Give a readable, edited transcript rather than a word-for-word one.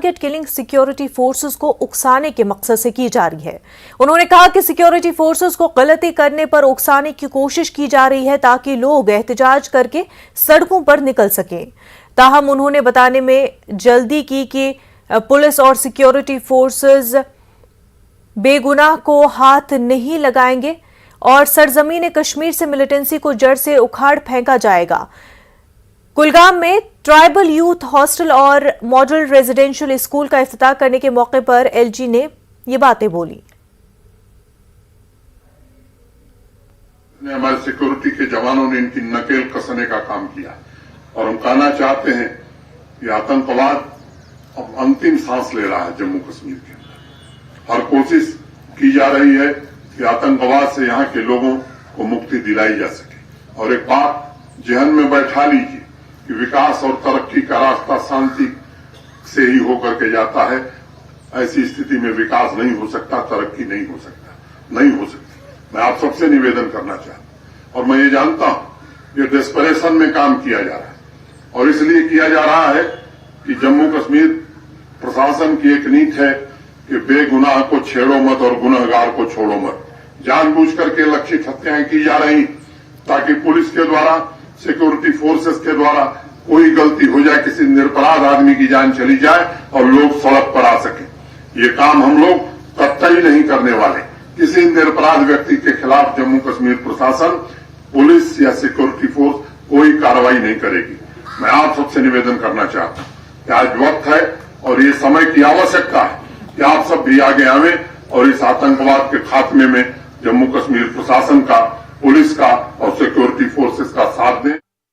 Target killing security forces को उकसाने के मकसद से की जा रही है। उन्होंने कहा कि सिक्योरिटी फोर्सेस को गलती करने पर उकसाने की कोशिश की जा रही है ताकि लोग एहतजाज करके सड़कों पर निकल सकें। ताहम उन्होंने बताने में जल्दी की कि पुलिस और सिक्योरिटी फोर्सेस बेगुनाह को हाथ नहीं लगाएंगे और सरजमीन कश्मीर से मिलिटेंसी को जड़ से उखाड़ फेंका जाएगा। कुलगाम में ट्राइबल यूथ हॉस्टल और मॉडल रेजिडेंशियल स्कूल का इफ्तिताह करने के मौके पर एलजी ने ये बातें बोली। हमारे सिक्योरिटी के जवानों ने इनकी नकेल कसने का काम किया और हम कहना चाहते हैं कि आतंकवाद अब अंतिम सांस ले रहा है जम्मू कश्मीर के अंदर। हर कोशिश की जा रही है कि आतंकवाद से यहाँ के लोगों को मुक्ति दिलाई जा सके। और एक बात जहन में बैठा लीजिए कि विकास और तरक्की का रास्ता शांति से ही होकर के जाता है। ऐसी स्थिति में विकास नहीं हो सकता, तरक्की नहीं हो सकती। मैं आप सबसे निवेदन करना चाहता हूं और मैं ये जानता हूं ये डेस्परेशन में काम किया जा रहा है और इसलिए किया जा रहा है कि जम्मू कश्मीर प्रशासन की एक नीति है कि बेगुनाह को छेड़ो मत और गुनहगार को छोड़ो मत। जानबूझ करके लक्षित हत्याएं की जा रही ताकि पुलिस के द्वारा, सिक्योरिटी फोर्सेस के द्वारा कोई गलती हो जाए, किसी निरपराध आदमी की जान चली जाए और लोग सड़क पर आ सके। ये काम हम लोग कतई नहीं करने वाले। किसी निरपराध व्यक्ति के खिलाफ जम्मू कश्मीर प्रशासन, पुलिस या सिक्योरिटी फोर्स कोई कार्रवाई नहीं करेगी। मैं आप सबसे निवेदन करना चाहता हूं कि आज वक्त है और ये समय की आवश्यकता है कि आप सब भी आगे आवे और इस आतंकवाद के खात्मे में जम्मू कश्मीर प्रशासन का, पुलिस का और सिक्योरिटी फोर्सेस का साथ दें।